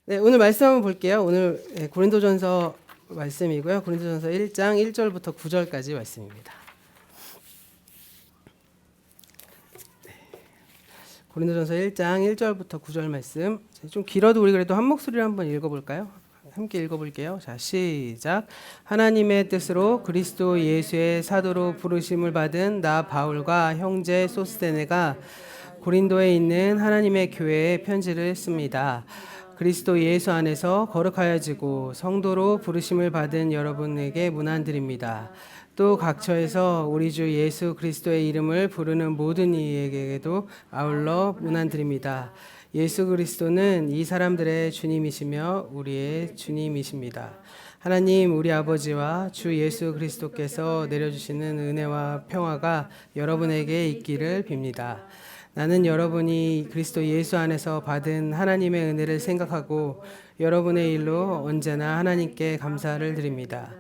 네, 오늘 말씀 한번 볼게요. 오늘 고린도전서 말씀이고요. 고린도전서 1장 1절부터 9절까지 말씀입니다. 고린도전서 1장 1절부터 9절 말씀. 좀 길어도 우리 그래도 한 목소리로 한번 읽어볼까요? 함께 읽어볼게요. 자, 시작. 하나님의 뜻으로 그리스도 예수의 사도로 부르심을 받은 나 바울과 형제 소스데네가 고린도에 있는 하나님의 교회에 편지를 씁니다. 그리스도 예수 안에서 거룩하여지고 성도로 부르심을 받은 여러분에게 문안드립니다. 또 각처에서 우리 주 예수 그리스도의 이름을 부르는 모든 이에게도 아울러 문안드립니다. 예수 그리스도는 이 사람들의 주님이시며 우리의 주님이십니다. 하나님 우리 아버지와 주 예수 그리스도께서 내려주시는 은혜와 평화가 여러분에게 있기를 빕니다. 나는 여러분이 그리스도 예수 안에서 받은 하나님의 은혜를 생각하고 여러분의 일로 언제나 하나님께 감사를 드립니다.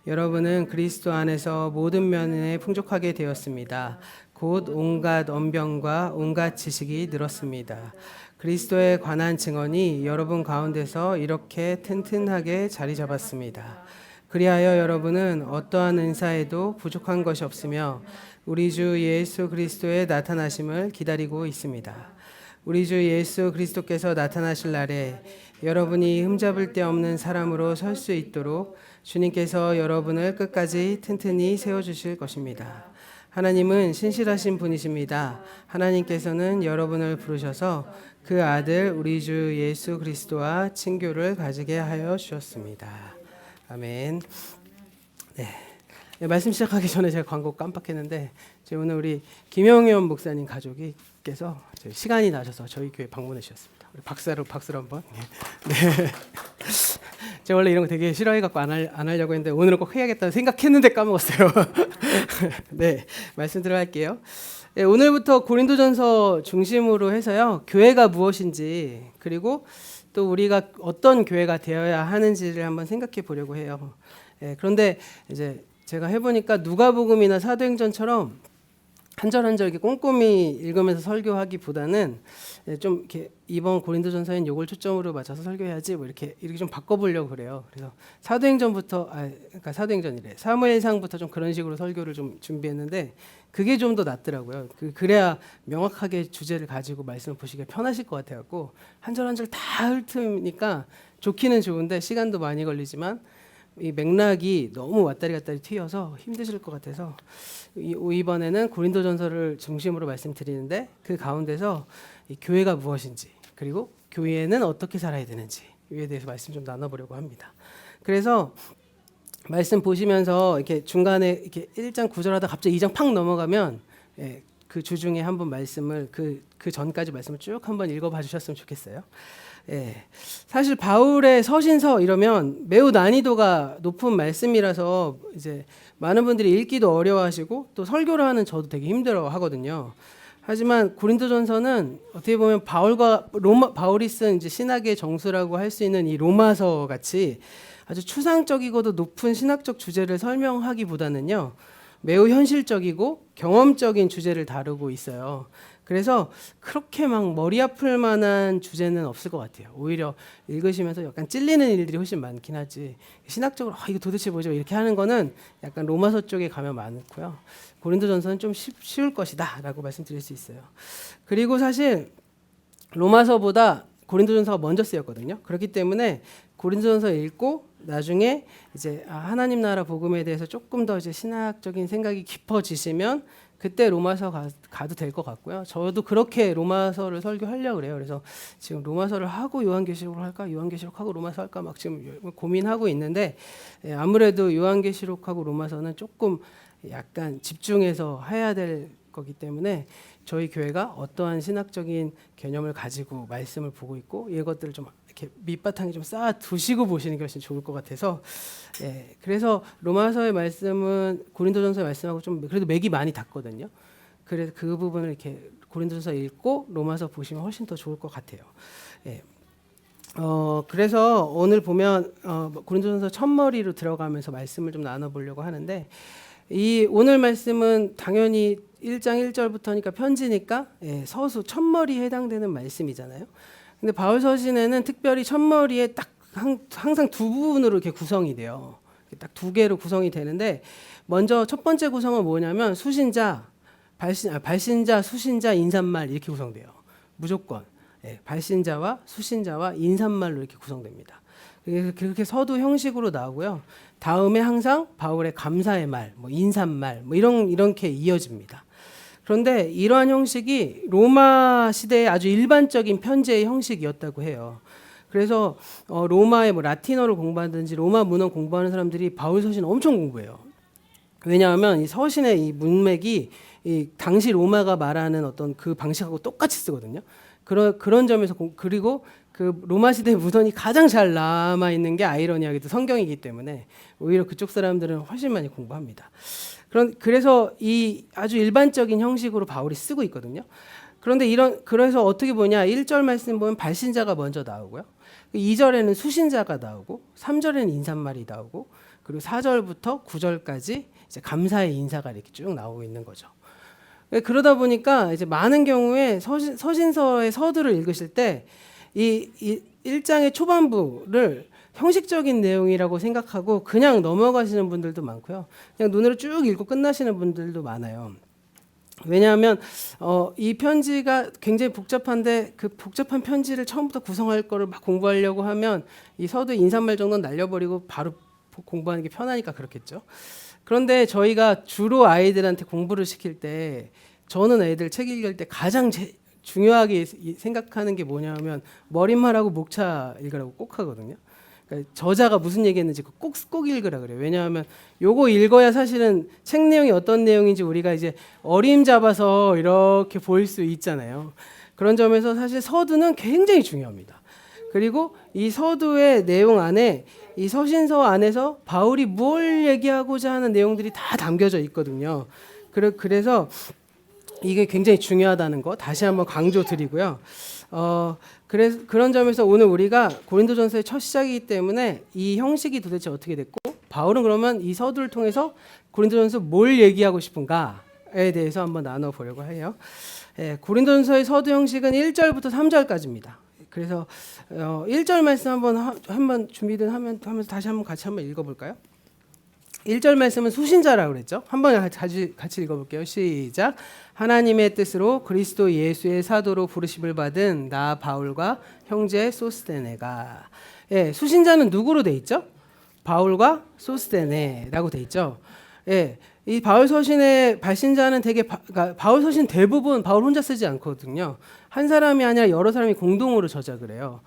여러분은 그리스도 안에서 모든 면에 풍족하게 되었습니다. 곧 온갖 언변과 온갖 지식이 늘었습니다. 그리스도에 관한 증언이 여러분 가운데서 이렇게 튼튼하게 자리 잡았습니다. 그리하여 여러분은 어떠한 은사에도 부족한 것이 없으며 우리 주 예수 그리스도의 나타나심을 기다리고 있습니다. 우리 주 예수 그리스도께서 나타나실 날에 여러분이 흠잡을 데 없는 사람으로 설 수 있도록 주님께서 여러분을 끝까지 튼튼히 세워주실 것입니다. 하나님은 신실하신 분이십니다. 하나님께서는 여러분을 부르셔서 그 아들 우리 주 예수 그리스도와 친교를 가지게 하여 주셨습니다. 아멘. 네. 말씀 시작하기 전에 제가 광고 깜빡했는데 오늘 우리 김영현 목사님 가족께서 시간이 나셔서 저희 교회 방문해 주셨습니다. 우리 박수로 한번. 네. 제가 원래 이런 거 되게 싫어해갖고 안 하려고 했는데 오늘은 꼭 해야겠다고 생각했는데 까먹었어요. 네, 말씀 들어갈게요. 네, 오늘부터 고린도전서 중심으로 해서요. 교회가 무엇인지 그리고 또 우리가 어떤 교회가 되어야 하는지를 한번 생각해 보려고 해요. 네, 그런데 이제 제가 해보니까 누가복음이나 사도행전처럼 한 절 한 절 이렇게 꼼꼼히 읽으면서 설교하기보다는 좀 이렇게 이번 고린도전서엔 요걸 초점으로 맞춰서 설교해야지 뭐 이렇게 좀 바꿔보려고 그래요. 그래서 그러니까 사도행전이래. 사무엘상부터 좀 그런 식으로 설교를 좀 준비했는데 그게 좀 더 낫더라고요. 그래야 명확하게 주제를 가지고 말씀을 보시기가 편하실 것 같아갖고 한 절 한 절 다 훑으니까 좋기는 좋은데 시간도 많이 걸리지만 이 맥락이 너무 왔다리 갔다리 튀어서 힘드실 것 같아서 이번에는 고린도전서를 중심으로 말씀드리는데 그 가운데서 이 교회가 무엇인지 그리고 교회는 어떻게 살아야 되는지에 대해서 말씀 좀 나눠보려고 합니다. 그래서 말씀 보시면서 이렇게 중간에 이렇게 1장 9절 하다 갑자기 2장 팍 넘어가면 그 주중에 한번 말씀을 그 전까지 말씀을 쭉 한번 읽어봐 주셨으면 좋겠어요. 사실 바울의 서신서 이러면 매우 난이도가 높은 말씀이라서 이제 많은 분들이 읽기도 어려워하시고 또 설교를 하는 저도 되게 힘들어하거든요. 하지만 고린도전서는 어떻게 보면 바울이 쓴 이제 신학의 정수라고 할 수 있는 이 로마서 같이 아주 추상적이고도 높은 신학적 주제를 설명하기보다는요 매우 현실적이고 경험적인 주제를 다루고 있어요. 그래서 그렇게 막 머리 아플 만한 주제는 없을 것 같아요. 오히려 읽으시면서 약간 찔리는 일들이 훨씬 많긴 하지. 신학적으로 이거 도대체 뭐죠? 이렇게 하는 거는 약간 로마서 쪽에 가면 많고요. 고린도전서는 좀 쉬울 것이다 라고 말씀드릴 수 있어요. 그리고 사실 로마서보다 고린도전서가 먼저 쓰였거든요. 그렇기 때문에 고린도전서 읽고 나중에 이제 하나님 나라 복음에 대해서 조금 더 이제 신학적인 생각이 깊어지시면 그때 로마서 가도 될 것 같고요. 저도 그렇게 로마서를 설교하려고 그래요. 그래서 지금 로마서를 하고 요한계시록을 할까, 요한계시록하고 로마서 할까 막 지금 고민하고 있는데 아무래도 요한계시록하고 로마서는 조금 약간 집중해서 해야 될 거기 때문에 저희 교회가 어떠한 신학적인 개념을 가지고 말씀을 보고 있고 이것들을 좀 이렇게 밑바탕에 좀 쌓아 두시고 보시는 게 훨씬 좋을 것 같아서 그래서 로마서의 말씀은 고린도전서의 말씀하고 좀 그래도 맥이 많이 닿거든요. 그래서 그 부분을 이렇게 고린도전서 읽고 로마서 보시면 훨씬 더 좋을 것 같아요. 그래서 오늘 보면 고린도전서 첫머리로 들어가면서 말씀을 좀 나눠보려고 하는데 이 오늘 말씀은 당연히 1장 1절부터니까 편지니까 서수 첫머리에 해당되는 말씀이잖아요. 근데 바울 서신에는 특별히 첫머리에 딱 항상 두 부분으로 이렇게 구성이 돼요. 딱 두 개로 구성이 되는데 먼저 첫 번째 구성은 뭐냐면 수신자, 발신자, 수신자, 인사말 이렇게 구성돼요. 무조건 발신자와 수신자와 인사말로 이렇게 구성됩니다. 그렇게 서두 형식으로 나오고요. 다음에 항상 바울의 감사의 말, 뭐 인사말, 뭐 이렇게 이어집니다. 그런데 이러한 형식이 로마 시대의 아주 일반적인 편지의 형식이었다고 해요. 그래서 로마의 뭐 라틴어를 공부하든지 로마 문헌 공부하는 사람들이 바울 서신 엄청 공부해요. 왜냐하면 이 서신의 이 문맥이 이 당시 로마가 말하는 어떤 그 방식하고 똑같이 쓰거든요. 그런 점에서 그리고 그 로마 시대 문헌이 가장 잘 남아 있는 게 아이러니하게도 성경이기 때문에 오히려 그쪽 사람들은 훨씬 많이 공부합니다. 그래서 이 아주 일반적인 형식으로 바울이 쓰고 있거든요. 그런데 그래서 어떻게 보냐? 1절 말씀 보면 발신자가 먼저 나오고요. 2절에는 수신자가 나오고 3절에는 인사말이 나오고 그리고 4절부터 9절까지 이제 감사의 인사가 이렇게 쭉 나오고 있는 거죠. 그러다 보니까 이제 많은 경우에 서신서의 서두를 읽으실 때 이 1장의 초반부를 형식적인 내용이라고 생각하고 그냥 넘어가시는 분들도 많고요. 그냥 눈으로 쭉 읽고 끝나시는 분들도 많아요. 왜냐하면 이 편지가 굉장히 복잡한데 그 복잡한 편지를 처음부터 구성할 거를 막 공부하려고 하면 이 서두 인사말 정도는 날려버리고 바로 공부하는 게 편하니까 그렇겠죠. 그런데 저희가 주로 아이들한테 공부를 시킬 때 저는 애들 책 읽을 때 가장 중요하게 생각하는 게 뭐냐면 머릿말하고 목차 읽으라고 꼭 하거든요. 그러니까 저자가 무슨 얘기했는지 꼭 읽으라 그래요. 왜냐하면 요거 읽어야 사실은 책 내용이 어떤 내용인지 우리가 이제 어림잡아서 이렇게 보일 수 있잖아요. 그런 점에서 사실 서두는 굉장히 중요합니다. 그리고 이 서두의 내용 안에 이 서신서 안에서 바울이 뭘 얘기하고자 하는 내용들이 다 담겨져 있거든요. 그래서 이게 굉장히 중요하다는 거 다시 한번 강조드리고요. 그런 점에서 오늘 우리가 고린도전서의 첫 시작이기 때문에 이 형식이 도대체 어떻게 됐고 바울은 그러면 이 서두를 통해서 고린도전서 뭘 얘기하고 싶은가에 대해서 한번 나눠보려고 해요. 고린도전서의 서두 형식은 1절부터 3절까지입니다. 그래서 1절 말씀 한번 준비된 하면서 다시 같이 한번 읽어볼까요? 1절 말씀은 수신자라고 그랬죠. 한번 같이 읽어볼게요. 시작. 하나님의 뜻으로 그리스도 예수의 사도로 부르심을 받은 나 바울과 형제 소스데네가. 수신자는 누구로 돼 있죠? 바울과 소스데네라고 돼 있죠. 이 바울 서신의 발신자는 그러니까 바울 서신 대부분 바울 혼자 쓰지 않거든요. 한 사람이 아니라 여러 사람이 공동으로 저작을 해요.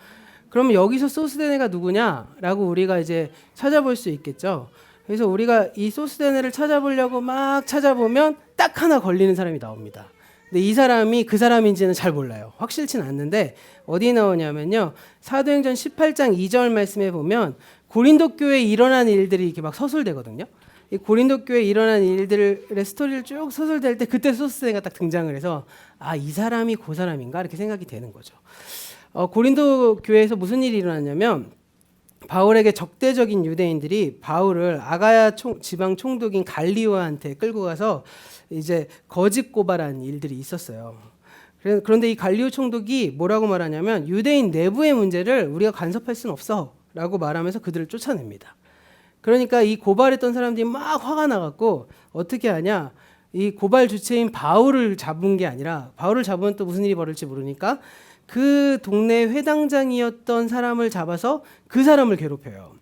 그러면 여기서 소스데네가 누구냐라고 우리가 이제 찾아볼 수 있겠죠. 그래서 우리가 이 소스데네를 찾아보려고 막 찾아보면 딱 하나 걸리는 사람이 나옵니다. 근데 이 사람이 그 사람인지는 잘 몰라요. 확실치는 않는데 어디 나오냐면요. 사도행전 18장 2절 말씀에 보면 고린도 교회에 일어난 일들이 이렇게 막 서술되거든요. 이 고린도 교회에 일어난 일들의 스토리를 쭉 서술될 때 그때 소스데네가 딱 등장을 해서 이 사람이 그 사람인가 이렇게 생각이 되는 거죠. 고린도 교회에서 무슨 일이 일어났냐면 바울에게 적대적인 유대인들이 바울을 아가야 지방 총독인 갈리오한테 끌고 가서 이제 거짓 고발한 일들이 있었어요. 그런데 이 갈리오 총독이 뭐라고 말하냐면 유대인 내부의 문제를 우리가 간섭할 수는 없어라고 말하면서 그들을 쫓아냅니다. 그러니까 이 고발했던 사람들이 막 화가 나갖고 어떻게 하냐? 이 고발 주체인 바울을 잡은 게 아니라 바울을 잡으면 또 무슨 일이 벌어질지 모르니까 그 동네 회당장이었던 사람을 잡아서 그 사람을 괴롭혀요.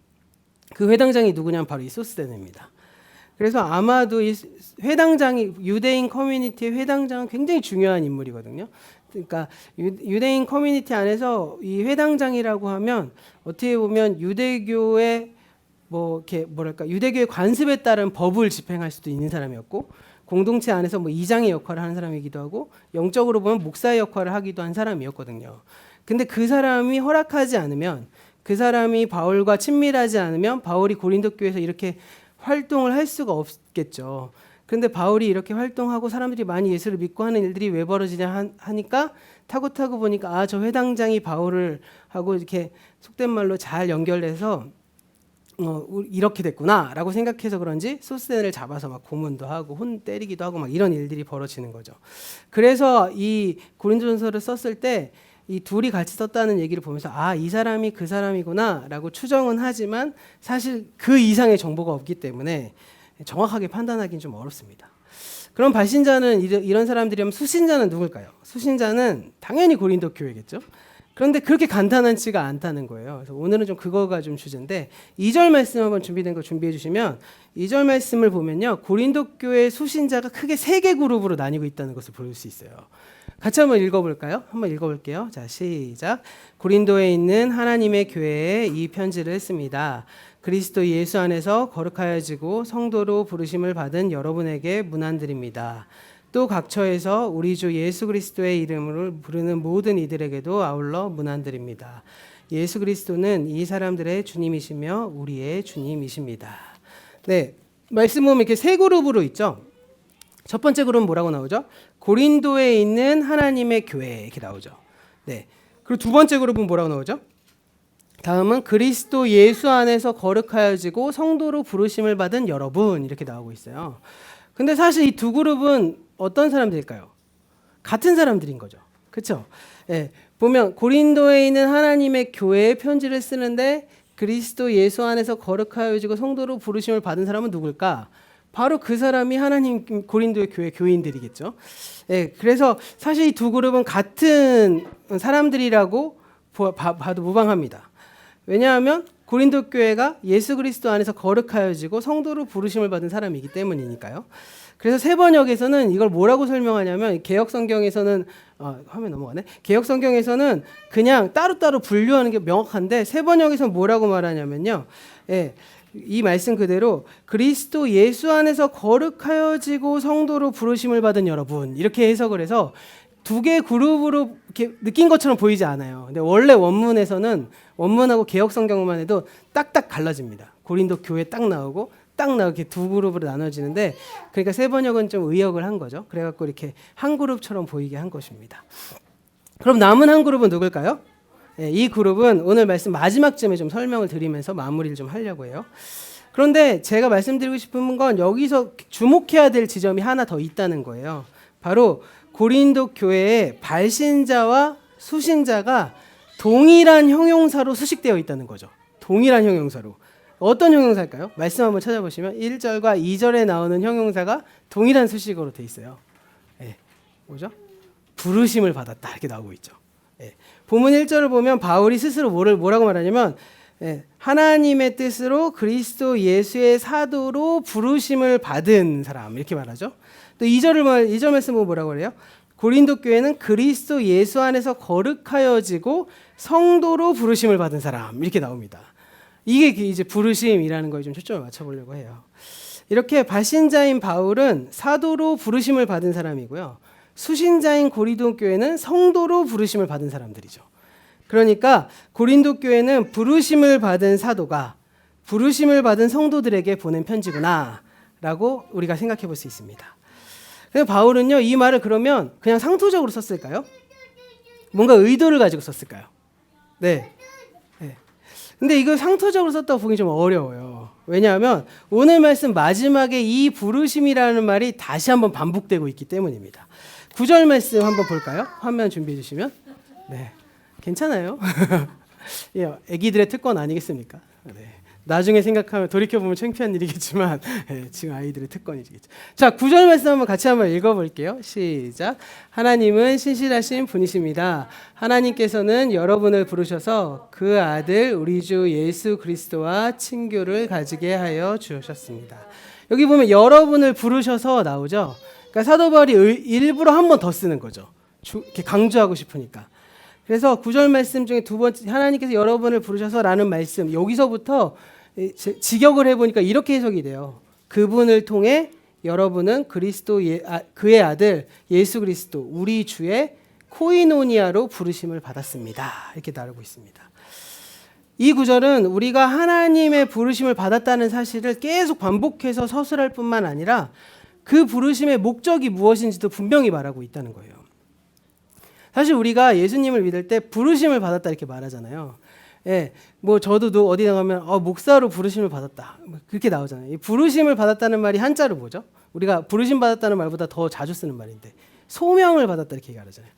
그 회당장이 누구냐면 바로 이 소스데네입니다. 그래서 아마도 이 회당장이 유대인 커뮤니티의 회당장은 굉장히 중요한 인물이거든요. 그러니까 유대인 커뮤니티 안에서 이 회당장이라고 하면 어떻게 보면 유대교의 유대교의 관습에 따른 법을 집행할 수도 있는 사람이었고 공동체 안에서 이장의 역할을 하는 사람이기도 하고 영적으로 보면 목사의 역할을 하기도 한 사람이었거든요. 근데 그 사람이 허락하지 않으면 그 사람이 바울과 친밀하지 않으면 바울이 고린도 교회에서 이렇게 활동을 할 수가 없겠죠. 근데 바울이 이렇게 활동하고 사람들이 많이 예수를 믿고 하는 일들이 왜 벌어지냐 하니까 타고 보니까 저 회당장이 바울을 하고 이렇게 속된 말로 잘 연결해서 이렇게 됐구나라고 생각해서 그런지 소스데네를 잡아서 막 고문도 하고 혼 때리기도 하고 막 이런 일들이 벌어지는 거죠. 그래서 이 고린도전서를 썼을 때 이 둘이 같이 썼다는 얘기를 보면서 아, 이 사람이 그 사람이구나라고 추정은 하지만 사실 그 이상의 정보가 없기 때문에 정확하게 판단하기는 좀 어렵습니다. 그럼 발신자는 이런 사람들이면 수신자는 누굴까요? 수신자는 당연히 고린도 교회겠죠. 그런데 그렇게 간단하지가 않다는 거예요. 그래서 오늘은 좀 그거가 좀 주제인데 2절 말씀 한번 준비된 거 준비해 주시면 2절 말씀을 보면요. 고린도 교회 수신자가 크게 3개 그룹으로 나뉘고 있다는 것을 볼 수 있어요. 같이 한번 읽어볼까요? 한번 읽어볼게요. 자, 시작. 고린도에 있는 하나님의 교회에 이 편지를 씁니다. 그리스도 예수 안에서 거룩하여지고 성도로 부르심을 받은 여러분에게 문안드립니다. 또 각처에서 우리 주 예수 그리스도의 이름을 부르는 모든 이들에게도 아울러 문안드립니다. 예수 그리스도는 이 사람들의 주님이시며 우리의 주님이십니다. 네, 말씀 보면 이렇게 3그룹으로 있죠. 첫 번째 그룹은 뭐라고 나오죠? 고린도에 있는 하나님의 교회 이렇게 나오죠. 네, 그리고 두 번째 그룹은 뭐라고 나오죠? 다음은 그리스도 예수 안에서 거룩하여지고 성도로 부르심을 받은 여러분 이렇게 나오고 있어요. 근데 사실 이 두 그룹은 어떤 사람들일까요? 같은 사람들인 거죠. 그렇죠? 예, 보면 고린도에 있는 하나님의 교회에 편지를 쓰는데 그리스도 예수 안에서 거룩하여지고 성도로 부르심을 받은 사람은 누굴까? 바로 그 사람이 하나님 고린도의 교회 교인들이겠죠. 예, 그래서 사실 이 두 그룹은 같은 사람들이라고 봐도 무방합니다. 왜냐하면 고린도 교회가 예수 그리스도 안에서 거룩하여지고 성도로 부르심을 받은 사람이기 때문이니까요. 그래서 세 번역에서는 이걸 뭐라고 설명하냐면 개역 성경에서는 화면 넘어가네. 개역 성경에서는 그냥 따로따로 분류하는 게 명확한데 세 번역에서는 뭐라고 말하냐면요. 예, 이 말씀 그대로 그리스도 예수 안에서 거룩하여지고 성도로 부르심을 받은 여러분 이렇게 해석을 해서 두 개 그룹으로 이렇게 느낀 것처럼 보이지 않아요. 근데 원래 원문에서는 원문하고 개역 성경만 해도 딱딱 갈라집니다. 고린도 교회 딱 나오고 딱 나오게 두 그룹으로 나눠지는데 그러니까 세 번역은 좀 의역을 한 거죠. 그래갖고 이렇게 한 그룹처럼 보이게 한 것입니다. 그럼 남은 한 그룹은 누굴까요? 네, 이 그룹은 오늘 말씀 마지막쯤에 좀 설명을 드리면서 마무리를 좀 하려고 해요. 그런데 제가 말씀드리고 싶은 건 여기서 주목해야 될 지점이 하나 더 있다는 거예요. 바로 고린도 교회에 발신자와 수신자가 동일한 형용사로 수식되어 있다는 거죠. 동일한 형용사로. 어떤 형용사일까요? 말씀 한번 찾아보시면 1절과 2절에 나오는 형용사가 동일한 수식어로 돼 있어요. 예, 뭐죠? 부르심을 받았다 이렇게 나오고 있죠. 예, 본문 1절을 보면 바울이 스스로 뭐라고 말하냐면 하나님의 뜻으로 그리스도 예수의 사도로 부르심을 받은 사람 이렇게 말하죠. 또 2절 말씀 보면 뭐라고 그래요? 고린도 교회는 그리스도 예수 안에서 거룩하여지고 성도로 부르심을 받은 사람 이렇게 나옵니다. 이게 이제 부르심이라는 거에 좀 초점을 맞춰보려고 해요. 이렇게 발신자인 바울은 사도로 부르심을 받은 사람이고요. 수신자인 고린도 교회는 성도로 부르심을 받은 사람들이죠. 그러니까 고린도 교회는 부르심을 받은 사도가 부르심을 받은 성도들에게 보낸 편지구나라고 우리가 생각해 볼 수 있습니다. 그래서 바울은요, 이 말을 그러면 그냥 상투적으로 썼을까요? 뭔가 의도를 가지고 썼을까요? 네. 근데 이거 상투적으로 썼다고 보기 좀 어려워요. 왜냐하면 오늘 말씀 마지막에 이 부르심이라는 말이 다시 한번 반복되고 있기 때문입니다. 9절 말씀 한번 볼까요? 화면 준비해 주시면. 네. 괜찮아요. 예, 애기들의 특권 아니겠습니까? 네. 나중에 생각하면 돌이켜보면 창피한 일이겠지만 지금 아이들의 특권이겠죠. 자, 9절 말씀 한번 같이 한번 읽어볼게요. 시작. 하나님은 신실하신 분이십니다. 하나님께서는 여러분을 부르셔서 그 아들 우리 주 예수 그리스도와 친교를 가지게 하여 주셨습니다. 여기 보면 여러분을 부르셔서 나오죠. 그러니까 사도 바울이 일부러 한 번 더 쓰는 거죠. 이렇게 강조하고 싶으니까. 그래서 9절 말씀 중에 두 번째 하나님께서 여러분을 부르셔서라는 말씀 여기서부터 직역을 해보니까 이렇게 해석이 돼요. 그분을 통해 여러분은 그의 아들 예수 그리스도 우리 주의 코이노니아로 부르심을 받았습니다. 이렇게 나르고 있습니다. 이 구절은 우리가 하나님의 부르심을 받았다는 사실을 계속 반복해서 서술할 뿐만 아니라 그 부르심의 목적이 무엇인지도 분명히 말하고 있다는 거예요. 사실 우리가 예수님을 믿을 때 부르심을 받았다 이렇게 말하잖아요. 예, 뭐 저도 어디 나가면 목사로 부르심을 받았다 그렇게 나오잖아요. 이 부르심을 받았다는 말이 한자로 뭐죠? 우리가 부르심 받았다는 말보다 더 자주 쓰는 말인데 소명을 받았다 이렇게 얘기하잖아요.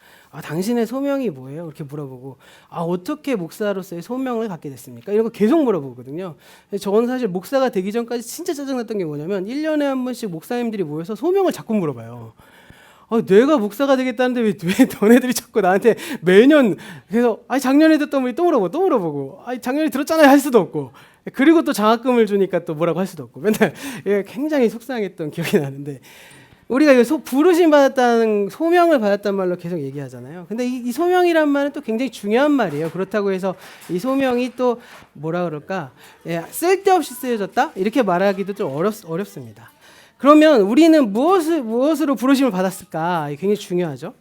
당신의 소명이 뭐예요? 이렇게 물어보고 어떻게 목사로서의 소명을 갖게 됐습니까? 이런 거 계속 물어보거든요. 저는 사실 목사가 되기 전까지 진짜 짜증났던 게 뭐냐면 1년에 한 번씩 목사님들이 모여서 소명을 자꾸 물어봐요. 내가 목사가 되겠다는데 왜 너네들이 자꾸 나한테 매년 그래서 작년에 듣던 분이 또 물어보고 작년에 들었잖아요 할 수도 없고 그리고 또 장학금을 주니까 또 뭐라고 할 수도 없고 맨날 굉장히 속상했던 기억이 나는데 우리가 부르심 받았다는 소명을 받았단 말로 계속 얘기하잖아요. 근데 이 소명이란 말은 또 굉장히 중요한 말이에요. 그렇다고 해서 이 소명이 또 뭐라 그럴까 쓸데없이 쓰여졌다 이렇게 말하기도 좀 어렵습니다. 그러면 우리는 무엇으로 부르심을 받았을까? 굉장히 중요하죠.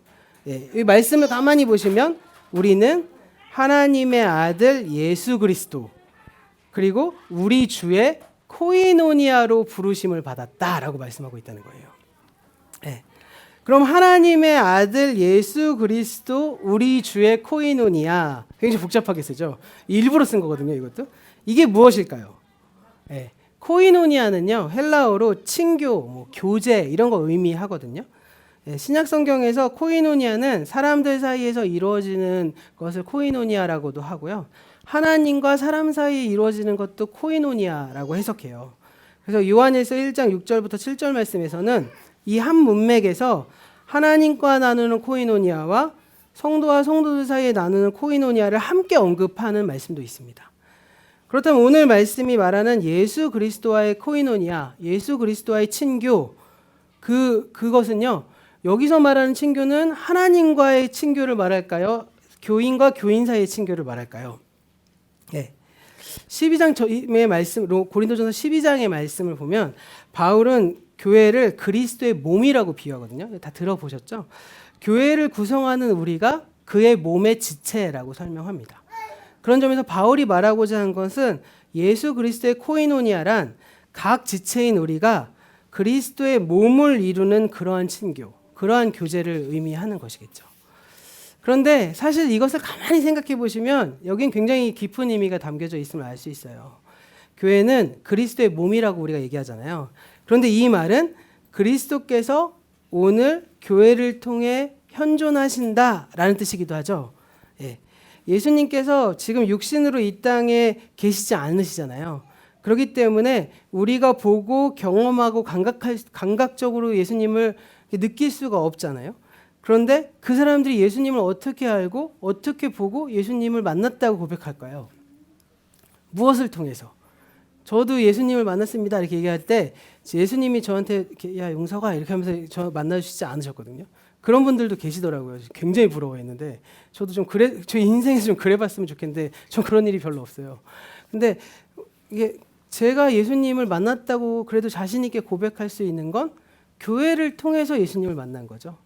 이 말씀을 가만히 보시면 우리는 하나님의 아들 예수 그리스도 그리고 우리 주의 코이노니아로 부르심을 받았다라고 말씀하고 있다는 거예요. 그럼 하나님의 아들 예수 그리스도 우리 주의 코이노니아 굉장히 복잡하게 쓰죠. 일부러 쓴 거거든요. 이것도. 이게 무엇일까요? 코이노니아는요 헬라어로 친교, 교제 이런 거 의미하거든요. 신약 성경에서 코이노니아는 사람들 사이에서 이루어지는 것을 코이노니아라고도 하고요. 하나님과 사람 사이에 이루어지는 것도 코이노니아라고 해석해요. 그래서 요한일서 1장 6절부터 7절 말씀에서는 이 한 문맥에서 하나님과 나누는 코이노니아와 성도와 성도들 사이에 나누는 코이노니아를 함께 언급하는 말씀도 있습니다. 그렇다면 오늘 말씀이 말하는 예수 그리스도와의 코이노니아, 예수 그리스도와의 친교, 그것은요, 여기서 말하는 친교는 하나님과의 친교를 말할까요? 교인과 교인 사이의 친교를 말할까요? 12장의 말씀, 고린도전서 12장의 말씀을 보면 바울은 교회를 그리스도의 몸이라고 비유하거든요. 다 들어보셨죠? 교회를 구성하는 우리가 그의 몸의 지체라고 설명합니다. 그런 점에서 바울이 말하고자 한 것은 예수 그리스도의 코이노니아란 각 지체인 우리가 그리스도의 몸을 이루는 그러한 친교, 그러한 교제를 의미하는 것이겠죠. 그런데 사실 이것을 가만히 생각해 보시면 여긴 굉장히 깊은 의미가 담겨져 있음을 알 수 있어요. 교회는 그리스도의 몸이라고 우리가 얘기하잖아요. 그런데 이 말은 그리스도께서 오늘 교회를 통해 현존하신다라는 뜻이기도 하죠. 예수님께서 지금 육신으로 이 땅에 계시지 않으시잖아요. 그렇기 때문에 우리가 보고 경험하고 감각적으로 예수님을 느낄 수가 없잖아요. 그런데 그 사람들이 예수님을 어떻게 알고 어떻게 보고 예수님을 만났다고 고백할까요? 무엇을 통해서? 저도 예수님을 만났습니다 이렇게 얘기할 때 예수님이 저한테 야 용서가 이렇게 하면서 저 만나주시지 않으셨거든요. 그런 분들도 계시더라고요. 굉장히 부러워했는데 저도 좀 제 인생에서 좀 그래봤으면 좋겠는데 전 그런 일이 별로 없어요. 근데 이게 제가 예수님을 만났다고 그래도 자신 있게 고백할 수 있는 건 교회를 통해서 예수님을 만난 거죠.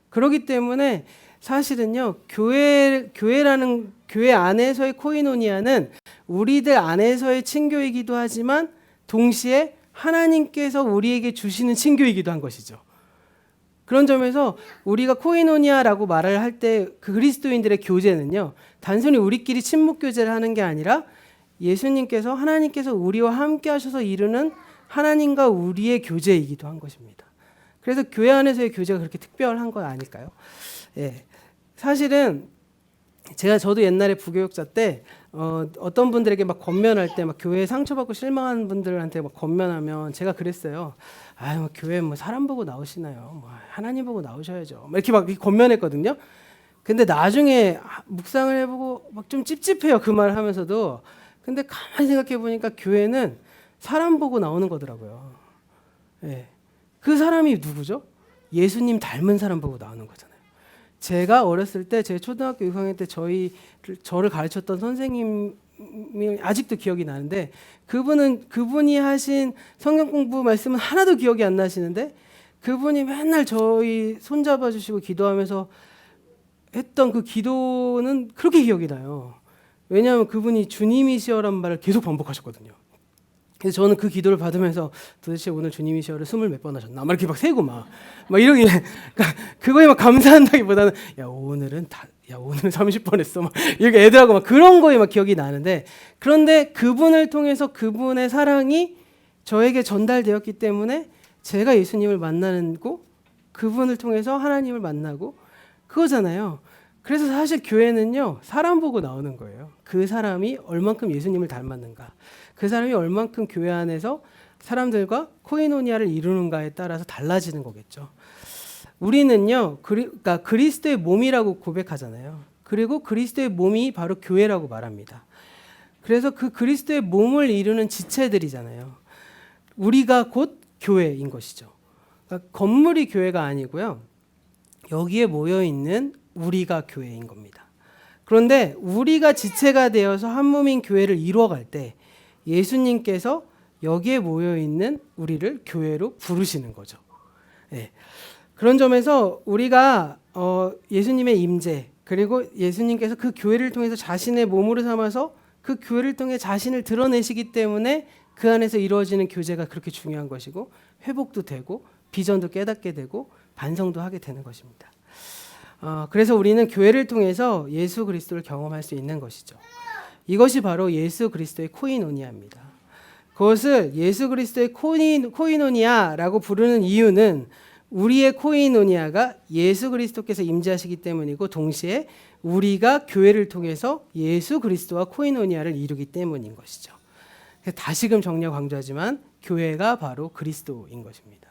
그렇기 때문에 사실은요 교회라는 교회 안에서의 코이노니아는 우리들 안에서의 친교이기도 하지만 동시에 하나님께서 우리에게 주시는 친교이기도 한 것이죠. 그런 점에서 우리가 코이노니아라고 말을 할 때 그리스도인들의 교제는요 단순히 우리끼리 친목 교제를 하는 게 아니라 예수님께서 하나님께서 우리와 함께 하셔서 이루는 하나님과 우리의 교제이기도 한 것입니다. 그래서 교회 안에서의 교제가 그렇게 특별한 건 아닐까요? 사실은 저도 옛날에 부교육자 때 어떤 분들에게 막 권면할 때 막 교회에 상처받고 실망하는 분들한테 막 권면하면 제가 그랬어요. 뭐 교회 뭐 사람 보고 나오시나요? 뭐 하나님 보고 나오셔야죠. 이렇게 막 권면했거든요. 근데 나중에 묵상을 해보고 막 좀 찝찝해요. 그 말을 하면서도. 근데 가만히 생각해 보니까 교회는 사람 보고 나오는 거더라고요. 그 사람이 누구죠? 예수님 닮은 사람 보고 나오는 거잖아요. 제가 어렸을 때 제 초등학교 6학년 때 저를 가르쳤던 선생님이 아직도 기억이 나는데 그분이 하신 성경 공부 말씀은 하나도 기억이 안 나시는데 그분이 맨날 저희 손잡아 주시고 기도하면서 했던 그 기도는 그렇게 기억이 나요. 왜냐하면 그분이 주님이시여란 말을 계속 반복하셨거든요. 그래서 저는 그 기도를 받으면서 도대체 오늘 주님이시여를 20몇 번 하셨나? 막 이렇게 막 세고 막 이러게 그거에 막 감사한다기보다는 오늘은 30번 했어. 막 이렇게 애들하고 막 그런 거에 막 기억이 나는데 그런데 그분을 통해서 그분의 사랑이 저에게 전달되었기 때문에 제가 예수님을 만나고 그분을 통해서 하나님을 만나고 그거잖아요. 그래서 사실 교회는요, 사람 보고 나오는 거예요. 그 사람이 얼만큼 예수님을 닮았는가, 그 사람이 얼만큼 교회 안에서 사람들과 코이노니아를 이루는가에 따라서 달라지는 거겠죠. 우리는요, 그러니까 그리스도의 몸이라고 고백하잖아요. 그리고 그리스도의 몸이 바로 교회라고 말합니다. 그래서 그 그리스도의 몸을 이루는 지체들이잖아요. 우리가 곧 교회인 것이죠. 그러니까 건물이 교회가 아니고요, 여기에 모여 있는 우리가 교회인 겁니다. 그런데 우리가 지체가 되어서 한 몸인 교회를 이루어갈 때 예수님께서 여기에 모여 있는 우리를 교회로 부르시는 거죠. 네. 그런 점에서 우리가 예수님의 임재, 그리고 예수님께서 그 교회를 통해서 자신의 몸으로 삼아서 그 교회를 통해 자신을 드러내시기 때문에 그 안에서 이루어지는 교제가 그렇게 중요한 것이고, 회복도 되고 비전도 깨닫게 되고 반성도 하게 되는 것입니다. 그래서 우리는 교회를 통해서 예수 그리스도를 경험할 수 있는 것이죠. 이것이 바로 예수 그리스도의 코이노니아입니다. 그것을 예수 그리스도의 코이노니아라고 부르는 이유는 우리의 코이노니아가 예수 그리스도께서 임재하시기 때문이고, 동시에 우리가 교회를 통해서 예수 그리스도와 코이노니아를 이루기 때문인 것이죠. 다시금 정리하고 강조하지만 교회가 바로 그리스도인 것입니다.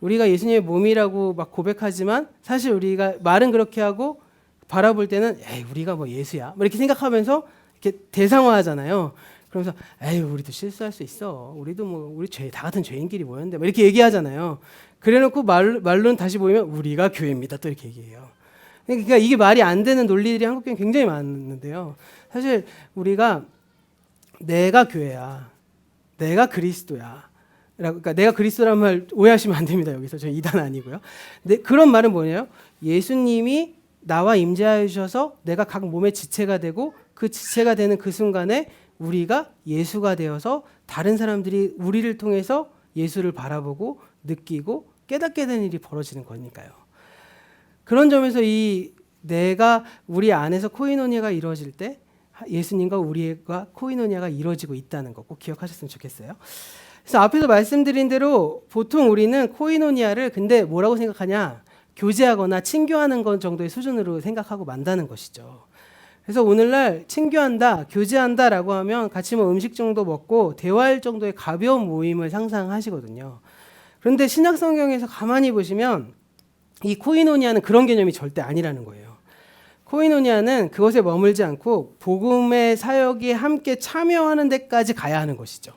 우리가 예수님의 몸이라고 막 고백하지만 사실 우리가 말은 그렇게 하고 바라볼 때는 에이, 우리가 뭐 예수야 뭐 이렇게 생각하면서 이렇게 대상화하잖아요. 그러면서 에이, 우리도 실수할 수 있어. 우리도 뭐 우리 다 같은 죄인끼리 모였는데 뭐 이렇게 얘기하잖아요. 그래놓고 말로는 다시 보이면 우리가 교회입니다. 또 이렇게 얘기해요. 그러니까 이게 말이 안 되는 논리들이 한국 교회는 굉장히 많은데요. 사실 우리가 내가 교회야, 내가 그리스도야. 그러니까 내가 그리스도라는 말 오해하시면 안 됩니다. 여기서 저 이단 아니고요. 근데 그런 말은 뭐냐요? 예수님이 나와 임재하여 주셔서 내가 각 몸의 지체가 되고, 그 지체가 되는 그 순간에 우리가 예수가 되어서 다른 사람들이 우리를 통해서 예수를 바라보고 느끼고 깨닫게 되는 일이 벌어지는 거니까요. 그런 점에서 우리 안에서 코이노니아가 이루어질 때 예수님과 우리가 코이노니아가 이루어지고 있다는 거 꼭 기억하셨으면 좋겠어요. 그래서 앞에서 말씀드린 대로 보통 우리는 코이노니아를 근데 뭐라고 생각하냐? 교제하거나 친교하는 것 정도의 수준으로 생각하고 만다는 것이죠. 그래서 오늘날 친교한다, 교제한다라고 하면 같이 뭐 음식 정도 먹고 대화할 정도의 가벼운 모임을 상상하시거든요. 그런데 신약 성경에서 가만히 보시면 이 코이노니아는 그런 개념이 절대 아니라는 거예요. 코이노니아는 그것에 머물지 않고 복음의 사역에 함께 참여하는 데까지 가야 하는 것이죠.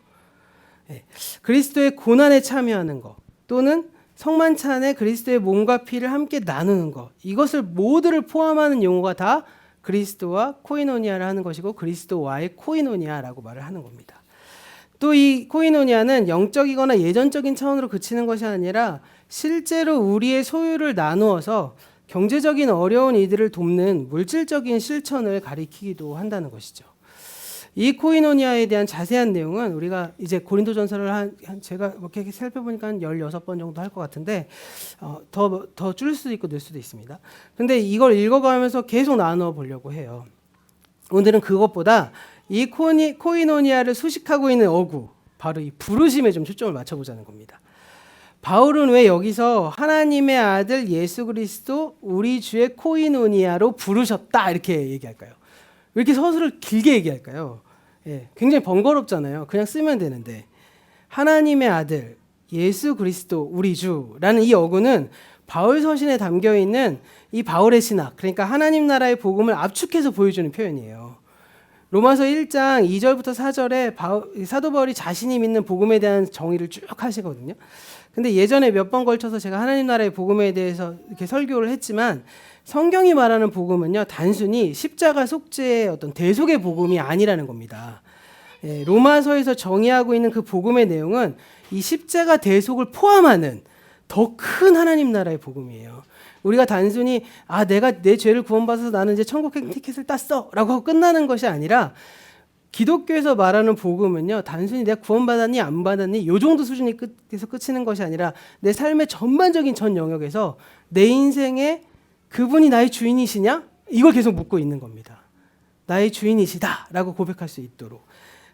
네. 그리스도의 고난에 참여하는 것, 또는 성만찬에 그리스도의 몸과 피를 함께 나누는 것, 이것을 모두를 포함하는 용어가 다 그리스도와 코이노니아를 하는 것이고, 그리스도와의 코이노니아라고 말을 하는 겁니다. 또 이 코이노니아는 영적이거나 예전적인 차원으로 그치는 것이 아니라 실제로 우리의 소유를 나누어서 경제적인 어려운 이들을 돕는 물질적인 실천을 가리키기도 한다는 것이죠. 이 코이노니아에 대한 자세한 내용은 우리가 이제 고린도전서를 제가 이렇게 살펴보니까 한 16번 정도 할 것 같은데 더 줄일 수도 있고 늘 수도 있습니다. 근데 이걸 읽어가면서 계속 나누어 보려고 해요. 오늘은 그것보다 이 코이노니아를 수식하고 있는 어구, 바로 이 부르심에 좀 초점을 맞춰보자는 겁니다. 바울은 왜 여기서 하나님의 아들 예수 그리스도 우리 주의 코이노니아로 부르셨다 이렇게 얘기할까요? 왜 이렇게 서술을 길게 얘기할까요? 예, 굉장히 번거롭잖아요. 그냥 쓰면 되는데. 하나님의 아들 예수 그리스도 우리 주라는 이 어구는 바울 서신에 담겨 있는 이 바울의 신학, 그러니까 하나님 나라의 복음을 압축해서 보여주는 표현이에요. 로마서 1장 2절부터 4절에 사도 바울이 자신이 믿는 복음에 대한 정의를 쭉 하시거든요. 근데 예전에 몇 번 걸쳐서 제가 하나님 나라의 복음에 대해서 이렇게 설교를 했지만, 성경이 말하는 복음은요, 단순히 십자가 속죄의 어떤 대속의 복음이 아니라는 겁니다. 예, 로마서에서 정의하고 있는 그 복음의 내용은 이 십자가 대속을 포함하는 더 큰 하나님 나라의 복음이에요. 우리가 단순히 내가 내 죄를 구원받아서 나는 이제 천국 티켓을 땄어 라고 하고 끝나는 것이 아니라, 기독교에서 말하는 복음은요, 단순히 내가 구원받았니 안 받았니 이 정도 수준에서 끝이는 것이 아니라 내 삶의 전반적인 전 영역에서 내 인생에 그분이 나의 주인이시냐? 이걸 계속 묻고 있는 겁니다. 나의 주인이시다 라고 고백할 수 있도록.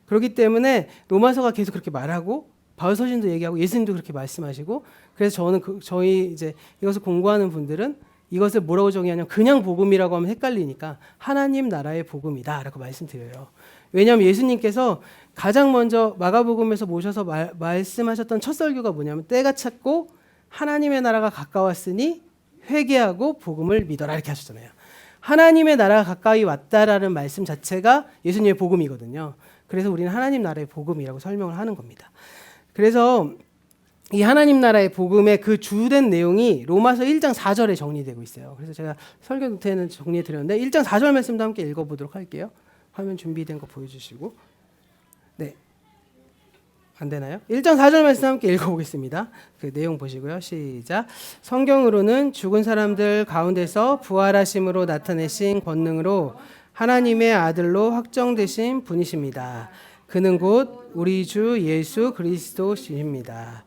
그렇기 때문에 로마서가 계속 그렇게 말하고 바울 서신도 얘기하고 예수님도 그렇게 말씀하시고, 그래서 저는 저희 이제 이것을 공부하는 분들은 이것을 뭐라고 정의하냐면 그냥 복음이라고 하면 헷갈리니까 하나님 나라의 복음이다라고 말씀드려요. 왜냐하면 예수님께서 가장 먼저 마가복음에서 모셔서 말씀하셨던 첫 설교가 뭐냐면 때가 찼고 하나님의 나라가 가까웠으니 회개하고 복음을 믿어라 이렇게 하셨잖아요. 하나님의 나라가 가까이 왔다라는 말씀 자체가 예수님의 복음이거든요. 그래서 우리는 하나님 나라의 복음이라고 설명을 하는 겁니다. 그래서 이 하나님 나라의 복음의 그 주된 내용이 로마서 1장 4절에 정리되고 있어요. 그래서 제가 설교 노트에는 정리해 드렸는데 1장 4절 말씀도 함께 읽어보도록 할게요. 화면 준비된 거 보여주시고. 네, 안 되나요? 1장 4절 말씀 함께 읽어보겠습니다. 그 내용 보시고요. 시작. 성경으로는 죽은 사람들 가운데서 부활하심으로 나타내신 권능으로 하나님의 아들로 확정되신 분이십니다. 그는 곧 우리 주 예수 그리스도십니다.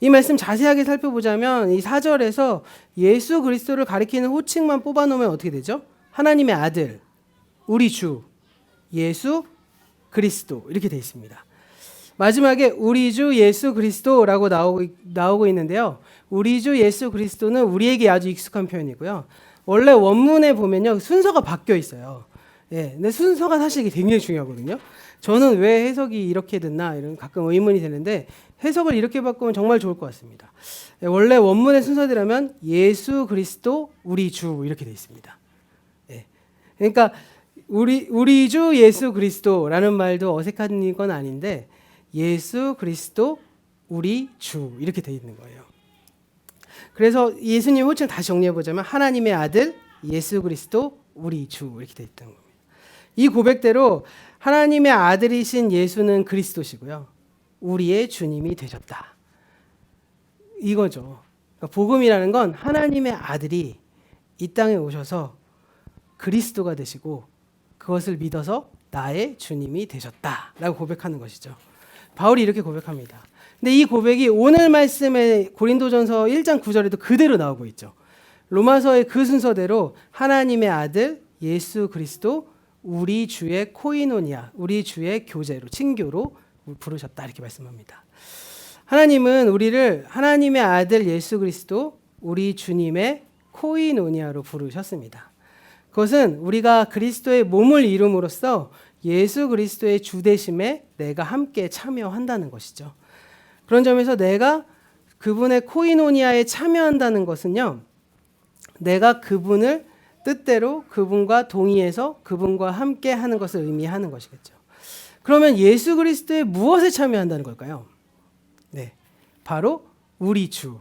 이 말씀 자세하게 살펴보자면 이 4절에서 예수 그리스도를 가리키는 호칭만 뽑아놓으면 어떻게 되죠? 하나님의 아들, 우리 주, 예수 그리스도 이렇게 되어 있습니다. 마지막에 우리 주 예수 그리스도라고 나오고 있는데요. 우리 주 예수 그리스도는 우리에게 아주 익숙한 표현이고요. 원래 원문에 보면요. 순서가 바뀌어 있어요. 예, 근데 순서가 사실 이게 굉장히 중요하거든요. 저는 왜 해석이 이렇게 됐나 이런 가끔 의문이 되는데 해석을 이렇게 바꾸면 정말 좋을 것 같습니다. 예, 원래 원문의 순서대로면 예수 그리스도 우리 주 이렇게 되어 있습니다. 예, 그러니까 우리 주 예수 그리스도라는 말도 어색한 건 아닌데 예수 그리스도 우리 주 이렇게 되어 있는 거예요. 그래서 예수님 호칭 다시 정리해 보자면 하나님의 아들 예수 그리스도 우리 주 이렇게 되어 있다는 겁니다. 이 고백대로 하나님의 아들이신 예수는 그리스도시고요. 우리의 주님이 되셨다. 이거죠. 그러니까 복음이라는 건 하나님의 아들이 이 땅에 오셔서 그리스도가 되시고 그것을 믿어서 나의 주님이 되셨다라고 고백하는 것이죠. 바울이 이렇게 고백합니다. 근데 이 고백이 오늘 말씀의 고린도전서 1장 9절에도 그대로 나오고 있죠. 로마서의 그 순서대로 하나님의 아들 예수 그리스도 우리 주의 코이노니아, 우리 주의 교제로, 친교로 부르셨다 이렇게 말씀합니다. 하나님은 우리를 하나님의 아들 예수 그리스도 우리 주님의 코이노니아로 부르셨습니다. 그것은 우리가 그리스도의 몸을 이룸으로써 예수 그리스도의 주되심에 내가 함께 참여한다는 것이죠. 그런 점에서 내가 그분의 코이노니아에 참여한다는 것은요. 내가 그분을 뜻대로 그분과 동의해서 그분과 함께 하는 것을 의미하는 것이겠죠. 그러면 예수 그리스도의 무엇에 참여한다는 걸까요? 네, 바로 우리 주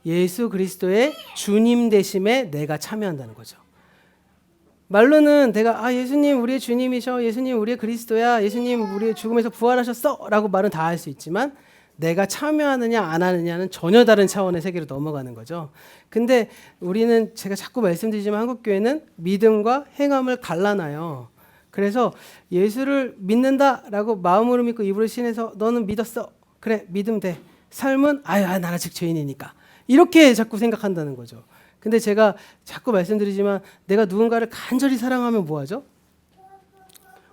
예수 그리스도의 주님 되심에 내가 참여한다는 거죠. 말로는 내가 예수님 우리의 주님이셔, 예수님 우리의 그리스도야, 예수님 우리의 죽음에서 부활하셨어 라고 말은 다 할 수 있지만 내가 참여하느냐 안 하느냐는 전혀 다른 차원의 세계로 넘어가는 거죠. 근데 우리는 제가 자꾸 말씀드리지만 한국교회는 믿음과 행함을 갈라놔요. 그래서 예수를 믿는다라고 마음으로 믿고 입으로 신해서 너는 믿었어. 그래 믿으면 돼. 삶은 나는 아직 죄인이니까. 이렇게 자꾸 생각한다는 거죠. 근데 제가 자꾸 말씀드리지만 내가 누군가를 간절히 사랑하면 뭐하죠?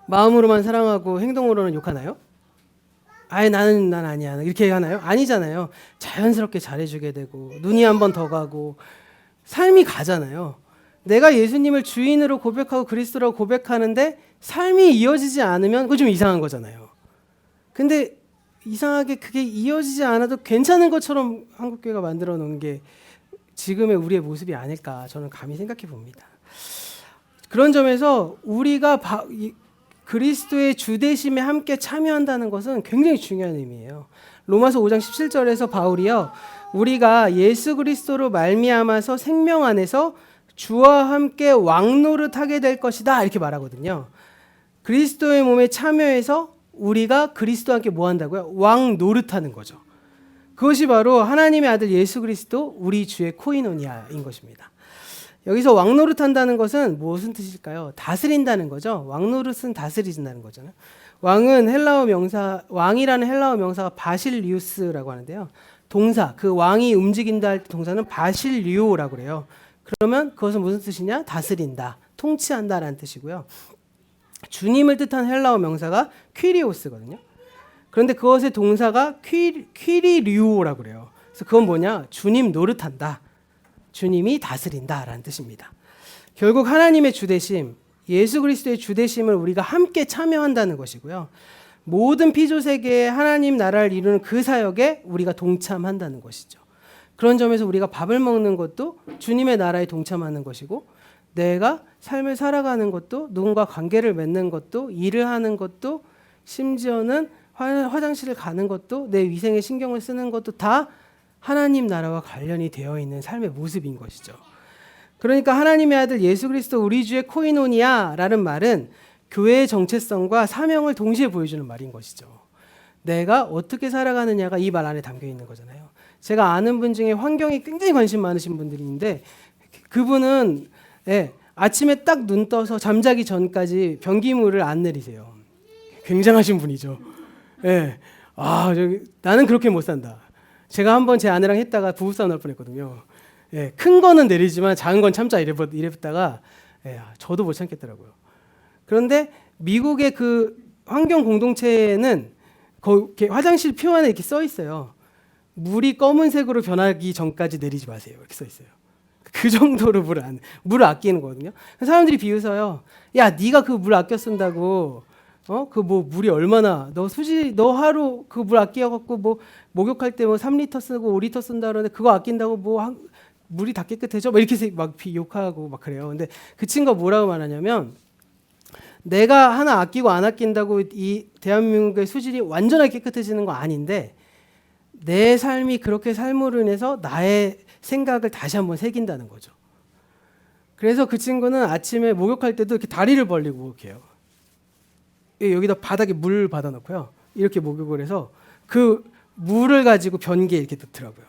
마음으로만 사랑하고 행동으로는 욕하나요? 난 아니야 이렇게 하나요? 아니잖아요. 자연스럽게 잘해주게 되고 눈이 한 번 더 가고 삶이 가잖아요. 내가 예수님을 주인으로 고백하고 그리스도라고 고백하는데 삶이 이어지지 않으면 그거 좀 이상한 거잖아요. 근데 이상하게 그게 이어지지 않아도 괜찮은 것처럼 한국교회가 만들어 놓은 게 지금의 우리의 모습이 아닐까 저는 감히 생각해 봅니다. 그런 점에서 우리가 그리스도의 주되심에 함께 참여한다는 것은 굉장히 중요한 의미예요. 로마서 5장 17절에서 바울이요. 우리가 예수 그리스도로 말미암아서 생명 안에서 주와 함께 왕노릇하게 될 것이다 이렇게 말하거든요. 그리스도의 몸에 참여해서 우리가 그리스도와 함께 뭐 한다고요? 왕노릇하는 거죠. 그것이 바로 하나님의 아들 예수 그리스도 우리 주의 코이노니아인 것입니다. 여기서 왕노릇한다는 것은 무슨 뜻일까요? 다스린다는 거죠. 왕노릇은 다스린다는 거잖아요. 왕이라는 헬라어 명사가 바실리우스라고 하는데요. 동사, 그 왕이 움직인다 할 때 동사는 바실리오라고 그래요. 그러면 그것은 무슨 뜻이냐? 다스린다, 통치한다라는 뜻이고요. 주님을 뜻하는 헬라어 명사가 퀴리오스거든요. 그런데 그것의 동사가 퀴리류오라고 그래요. 그래서 그건 뭐냐? 주님 노릇한다. 주님이 다스린다라는 뜻입니다. 결국 하나님의 주대심, 예수 그리스도의 주대심을 우리가 함께 참여한다는 것이고요. 모든 피조 세계의 하나님 나라를 이루는 그 사역에 우리가 동참한다는 것이죠. 그런 점에서 우리가 밥을 먹는 것도 주님의 나라에 동참하는 것이고, 내가 삶을 살아가는 것도, 누군가 관계를 맺는 것도, 일을 하는 것도, 심지어는 화장실을 가는 것도, 내 위생에 신경을 쓰는 것도 다 하나님 나라와 관련이 되어 있는 삶의 모습인 것이죠. 그러니까 하나님의 아들 예수 그리스도 우리 주의 코이노니아라는 말은 교회의 정체성과 사명을 동시에 보여주는 말인 것이죠. 내가 어떻게 살아가느냐가 이 말 안에 담겨 있는 거잖아요. 제가 아는 분 중에 환경에 굉장히 관심 많으신 분들이 있는데, 그분은 아침에 딱 눈 떠서 잠자기 전까지 변기물을 안 내리세요. 굉장하신 분이죠. 나는 그렇게 못 산다. 제가 한번 제 아내랑 했다가 부부싸움 날 뻔했거든요. 큰 거는 내리지만 작은 건 참자 이랬다가 저도 못 참겠더라고요. 그런데 미국의 그 환경 공동체에는 화장실 표안에 이렇게 써 있어요. 물이 검은색으로 변하기 전까지 내리지 마세요. 이렇게 써 있어요. 그 정도로 물을 아끼는 거거든요. 사람들이 비웃어요. 야, 네가 그 물 아껴 쓴다고, 그 뭐 물이 얼마나, 너 하루 그 물 아껴갖고 뭐 목욕할 때 뭐 3리터 쓰고 5리터 쓴다 그러는데 그거 아낀다고 물이 다 깨끗해져? 막 이렇게 막 욕하고 막 그래요. 근데 그 친구가 뭐라고 말하냐면, 내가 하나 아끼고 안 아낀다고 이 대한민국의 수질이 완전하게 깨끗해지는 거 아닌데, 내 삶이 그렇게 삶으로 인해서 나의 생각을 다시 한번 새긴다는 거죠. 그래서 그 친구는 아침에 목욕할 때도 이렇게 다리를 벌리고 목욕해요. 여기다 바닥에 물 받아놓고요. 이렇게 목욕을 해서 그 물을 가지고 변기에 이렇게 넣더라고요.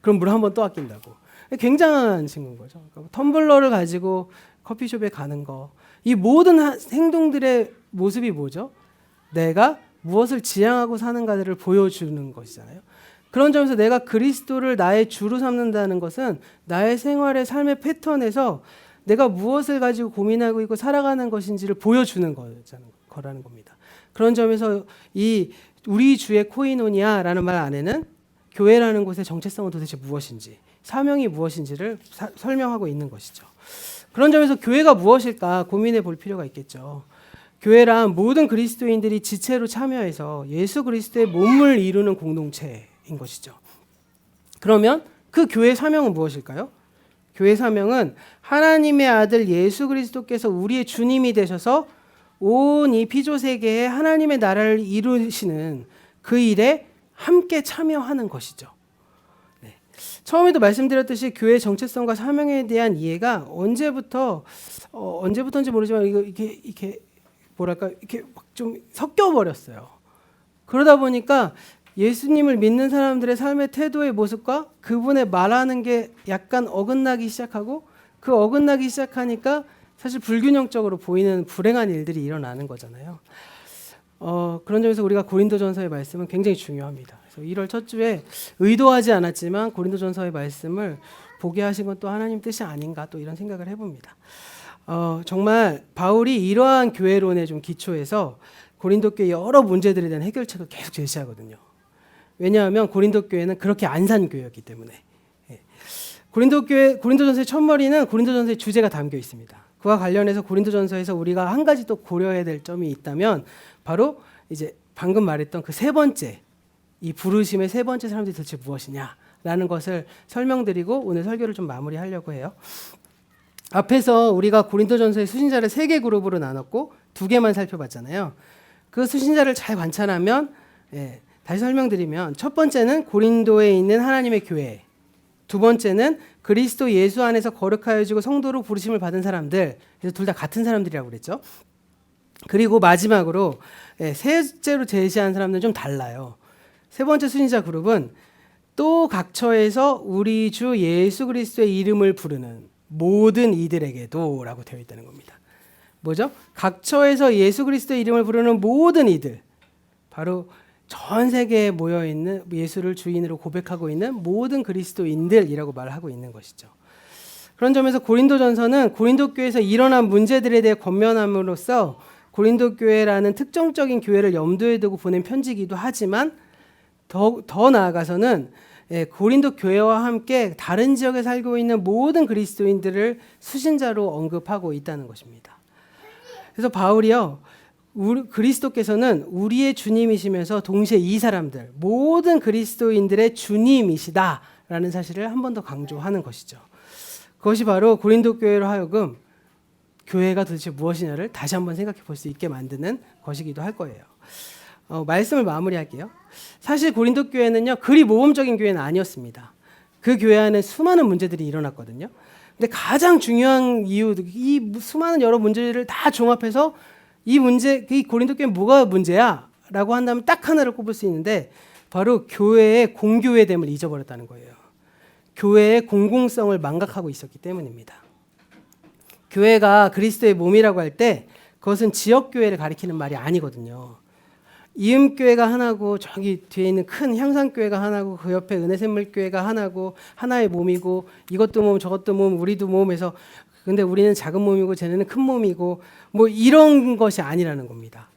그럼 물 한 번 또 아낀다고. 굉장한 친구인 거죠. 그러니까 텀블러를 가지고 커피숍에 가는 거. 이 모든 행동들의 모습이 뭐죠? 내가 무엇을 지향하고 사는가를 보여주는 것이잖아요. 그런 점에서 내가 그리스도를 나의 주로 삼는다는 것은 나의 생활의 삶의 패턴에서 내가 무엇을 가지고 고민하고 있고 살아가는 것인지를 보여주는 거라는 겁니다. 그런 점에서 이 우리 주의 코이노니아라는 말 안에는 교회라는 곳의 정체성은 도대체 무엇인지, 사명이 무엇인지를 설명하고 있는 것이죠. 그런 점에서 교회가 무엇일까 고민해 볼 필요가 있겠죠. 교회란 모든 그리스도인들이 지체로 참여해서 예수 그리스도의 몸을 이루는 공동체인 것이죠. 그러면 그 교회의 사명은 무엇일까요? 교회의 사명은 하나님의 아들 예수 그리스도께서 우리의 주님이 되셔서 온 이 피조 세계에 하나님의 나라를 이루시는 그 일에 함께 참여하는 것이죠. 처음에도 말씀드렸듯이 교회의 정체성과 사명에 대한 이해가 언제부터인지 모르지만 이게 뭐랄까 이렇게 막 좀 섞여 버렸어요. 그러다 보니까 예수님을 믿는 사람들의 삶의 태도의 모습과 그분의 말하는 게 약간 어긋나기 시작하고, 그 어긋나기 시작하니까 사실 불균형적으로 보이는 불행한 일들이 일어나는 거잖아요. 그런 점에서 우리가 고린도전서의 말씀은 굉장히 중요합니다. 그래서 1월 첫 주에 의도하지 않았지만 고린도전서의 말씀을 보게 하신 건 또 하나님 뜻이 아닌가, 또 이런 생각을 해봅니다. 정말 바울이 이러한 교회론에 좀 기초해서 고린도 교회 여러 문제들에 대한 해결책을 계속 제시하거든요. 왜냐하면 고린도 교회는 그렇게 안 산 교회였기 때문에. 고린도전서의 첫머리는 고린도전서의 주제가 담겨 있습니다. 그와 관련해서 고린도전서에서 우리가 한 가지 또 고려해야 될 점이 있다면, 바로 이제 방금 말했던 그 세 번째, 이 부르심의 세 번째 사람들이 도대체 무엇이냐라는 것을 설명드리고 오늘 설교를 좀 마무리하려고 해요. 앞에서 우리가 고린도전서의 수신자를 3개 그룹으로 나눴고 2개만 살펴봤잖아요. 그 수신자를 잘 관찰하면, 다시 설명드리면, 첫 번째는 고린도에 있는 하나님의 교회, 두 번째는 그리스도 예수 안에서 거룩하여지고 성도로 부르심을 받은 사람들, 그래서 둘 다 같은 사람들이라고 그랬죠. 그리고 마지막으로 셋째로 제시한 사람들은 좀 달라요. 세 번째 수신자 그룹은 또 각처에서 우리 주 예수 그리스도의 이름을 부르는 모든 이들에게도 라고 되어 있다는 겁니다. 뭐죠? 각처에서 예수 그리스도의 이름을 부르는 모든 이들, 바로 전 세계에 모여있는, 예수를 주인으로 고백하고 있는 모든 그리스도인들이라고 말하고 있는 것이죠. 그런 점에서 고린도전서는 고린도 교회에서 일어난 문제들에 대해 권면함으로써 고린도 교회라는 특정적인 교회를 염두에 두고 보낸 편지이기도 하지만 더 나아가서는 고린도 교회와 함께 다른 지역에 살고 있는 모든 그리스도인들을 수신자로 언급하고 있다는 것입니다. 그래서 바울이요, 그리스도께서는 우리의 주님이시면서 동시에 이 사람들 모든 그리스도인들의 주님이시다라는 사실을 한 번 더 강조하는 것이죠. 그것이 바로 고린도 교회로 하여금 교회가 도대체 무엇이냐를 다시 한번 생각해 볼 수 있게 만드는 것이기도 할 거예요. 말씀을 마무리할게요. 사실 고린도 교회는요, 그리 모범적인 교회는 아니었습니다. 그 교회 안에 수많은 문제들이 일어났거든요. 근데 가장 중요한 이유, 이 수많은 여러 문제를 다 종합해서 이 고린도 교회는 뭐가 문제야? 라고 한다면 딱 하나를 꼽을 수 있는데 바로 교회의 공교회됨을 잊어버렸다는 거예요. 교회의 공공성을 망각하고 있었기 때문입니다. 교회가 그리스도의 몸이라고 할 때 그것은 지역교회를 가리키는 말이 아니거든요. 이음교회가 하나고 저기 뒤에 있는 큰 향상교회가 하나고 그 옆에 은혜샘물교회가 하나고 하나의 몸이고 이것도 몸 저것도 몸 우리도 몸에서 근데 우리는 작은 몸이고 쟤네는 큰 몸이고 뭐 이런 것이 아니라는 겁니다.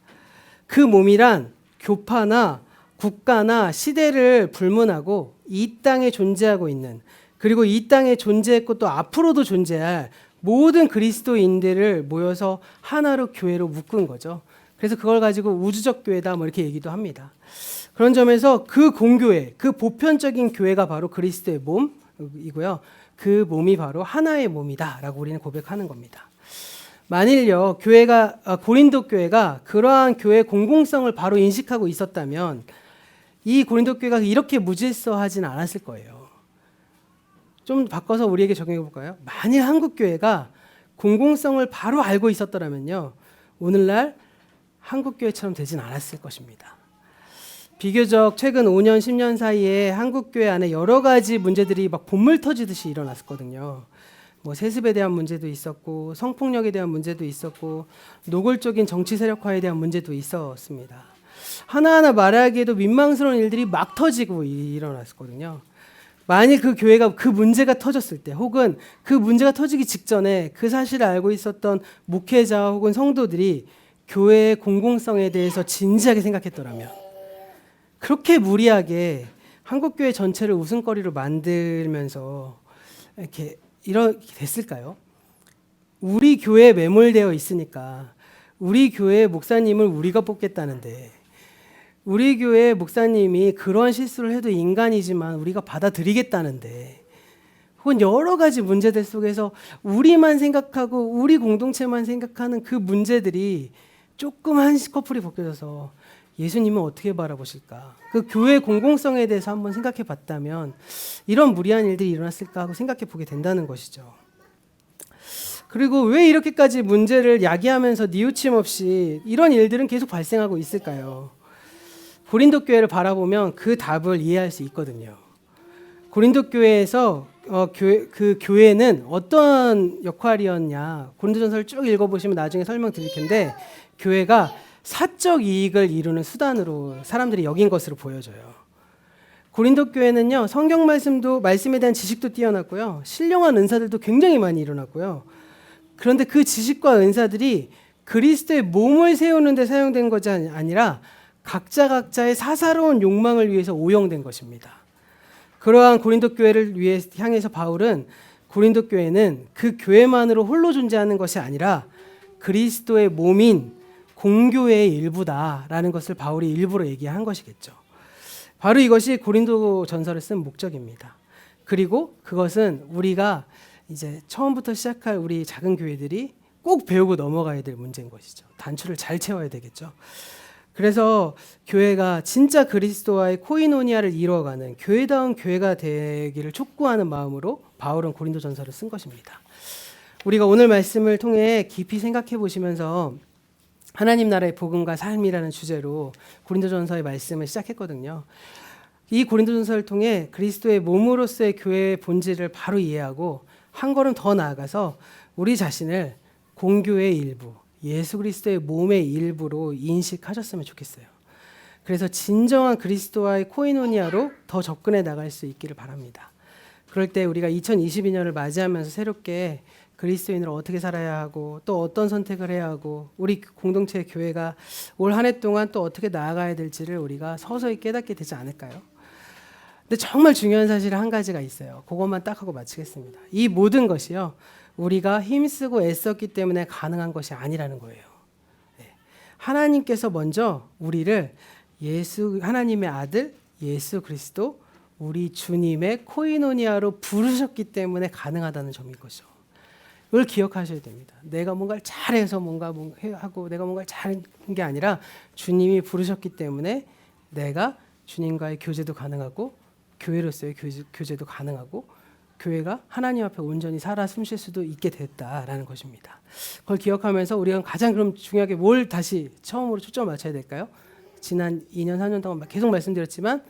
그 몸이란 교파나 국가나 시대를 불문하고 이 땅에 존재하고 있는 그리고 이 땅에 존재했고 또 앞으로도 존재할 모든 그리스도인들을 모여서 하나로 교회로 묶은 거죠. 그래서 그걸 가지고 우주적 교회다 뭐 이렇게 얘기도 합니다. 그런 점에서 그 공교회, 그 보편적인 교회가 바로 그리스도의 몸이고요. 그 몸이 바로 하나의 몸이다라고 우리는 고백하는 겁니다. 만일요, 고린도 교회가 그러한 교회 공공성을 바로 인식하고 있었다면 이 고린도 교회가 이렇게 무질서하진 않았을 거예요. 좀 바꿔서 우리에게 적용해 볼까요? 만일 한국 교회가 공공성을 바로 알고 있었더라면요, 오늘날 한국 교회처럼 되진 않았을 것입니다. 비교적 최근 5년, 10년 사이에 한국 교회 안에 여러 가지 문제들이 막 본물 터지듯이 일어났거든요. 뭐 세습에 대한 문제도 있었고, 성폭력에 대한 문제도 있었고, 노골적인 정치 세력화에 대한 문제도 있었습니다. 하나하나 말하기에도 민망스러운 일들이 막 터지고 일어났거든요. 만일 그 교회가 그 문제가 터졌을 때 혹은 그 문제가 터지기 직전에 그 사실을 알고 있었던 목회자 혹은 성도들이 교회의 공공성에 대해서 진지하게 생각했더라면 그렇게 무리하게 한국교회 전체를 웃음거리로 만들면서 이렇게 됐을까요? 우리 교회에 매몰되어 있으니까 우리 교회 목사님을 우리가 뽑겠다는데 우리 교회 목사님이 그러한 실수를 해도 인간이지만 우리가 받아들이겠다는데 혹은 여러 가지 문제들 속에서 우리만 생각하고 우리 공동체만 생각하는 그 문제들이 조금 한 커플이 벗겨져서 예수님은 어떻게 바라보실까? 그 교회 공공성에 대해서 한번 생각해 봤다면 이런 무리한 일들이 일어났을까 하고 생각해 보게 된다는 것이죠. 그리고 왜 이렇게까지 문제를 야기하면서 뉘우침 없이 이런 일들은 계속 발생하고 있을까요? 고린도 교회를 바라보면 그 답을 이해할 수 있거든요. 고린도 교회에서 그 교회는 어떤 역할이었냐? 고린도전서를 쭉 읽어보시면 나중에 설명드릴 텐데 교회가 사적 이익을 이루는 수단으로 사람들이 여긴 것으로 보여져요. 고린도 교회는요, 성경 말씀에 대한 지식도 뛰어났고요, 신령한 은사들도 굉장히 많이 일어났고요. 그런데 그 지식과 은사들이 그리스도의 몸을 세우는 데 사용된 것이 아니라 각자의 사사로운 욕망을 위해서 오용된 것입니다. 그러한 고린도 교회를 향해서 바울은 고린도 교회는 그 교회만으로 홀로 존재하는 것이 아니라 그리스도의 몸인 공교회의 일부다라는 것을 바울이 일부러 얘기한 것이겠죠. 바로 이것이 고린도 전서를 쓴 목적입니다. 그리고 그것은 우리가 이제 처음부터 시작할 우리 작은 교회들이 꼭 배우고 넘어가야 될 문제인 것이죠. 단추를 잘 채워야 되겠죠. 그래서 교회가 진짜 그리스도와의 코이노니아를 이루어가는 교회다운 교회가 되기를 촉구하는 마음으로 바울은 고린도 전서를 쓴 것입니다. 우리가 오늘 말씀을 통해 깊이 생각해 보시면서 하나님 나라의 복음과 삶이라는 주제로 고린도전서의 말씀을 시작했거든요. 이 고린도전서를 통해 그리스도의 몸으로서의 교회의 본질을 바로 이해하고 한 걸음 더 나아가서 우리 자신을 공교의 일부, 예수 그리스도의 몸의 일부로 인식하셨으면 좋겠어요. 그래서 진정한 그리스도와의 코이노니아로 더 접근해 나갈 수 있기를 바랍니다. 그럴 때 우리가 2022년을 맞이하면서 새롭게 그리스도인으로 어떻게 살아야 하고 또 어떤 선택을 해야 하고 우리 공동체 교회가 올 한 해 동안 또 어떻게 나아가야 될지를 우리가 서서히 깨닫게 되지 않을까요? 근데 정말 중요한 사실 한 가지가 있어요. 그것만 딱 하고 마치겠습니다. 이 모든 것이요, 우리가 힘쓰고 애썼기 때문에 가능한 것이 아니라는 거예요. 네. 하나님께서 먼저 우리를 하나님의 아들 예수 그리스도 우리 주님의 코이노니아로 부르셨기 때문에 가능하다는 점인 거죠. 이걸 기억하셔야 됩니다. 내가 뭔가를 잘해서 뭔가 하고 내가 뭔가를 잘한 게 아니라 주님이 부르셨기 때문에 내가 주님과의 교제도 가능하고 교회로서의 교제도 가능하고 교회가 하나님 앞에 온전히 살아 숨쉴 수도 있게 됐다라는 것입니다. 그걸 기억하면서 우리가 가장 그럼 중요하게 뭘 다시 처음으로 초점을 맞춰야 될까요? 지난 2년 4년 동안 계속 말씀드렸지만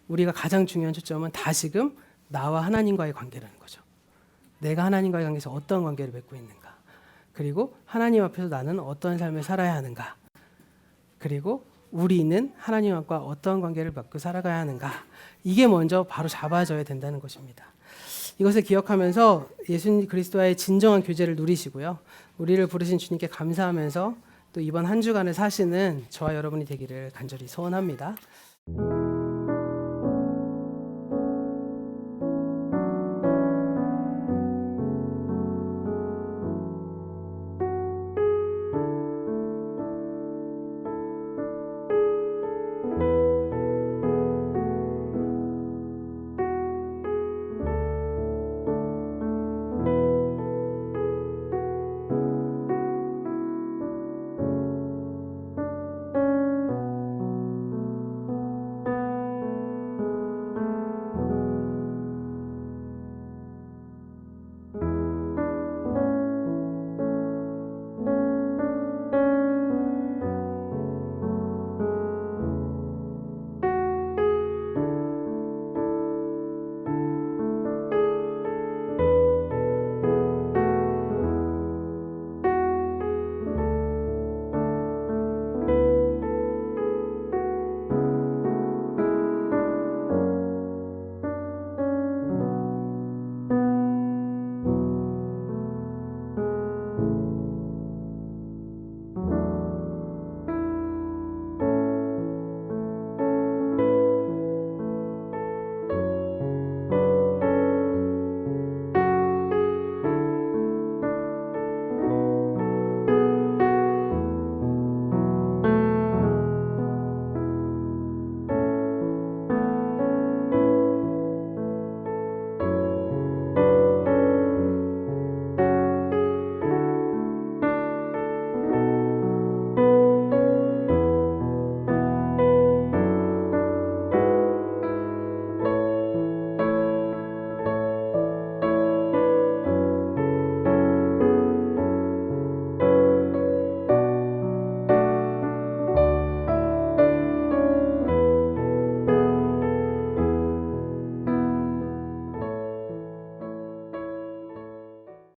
우리가 가장 중요한 초점은 다시금 나와 하나님과의 관계라는 거죠. 내가 하나님과의 관계에서 어떤 관계를 맺고 있는가, 그리고 하나님 앞에서 나는 어떤 삶을 살아야 하는가, 그리고 우리는 하나님과 어떤 관계를 맺고 살아가야 하는가, 이게 먼저 바로 잡아져야 된다는 것입니다. 이것을 기억하면서 예수 그리스도와의 진정한 교제를 누리시고요, 우리를 부르신 주님께 감사하면서 또 이번 한 주간을 사시는 저와 여러분이 되기를 간절히 소원합니다.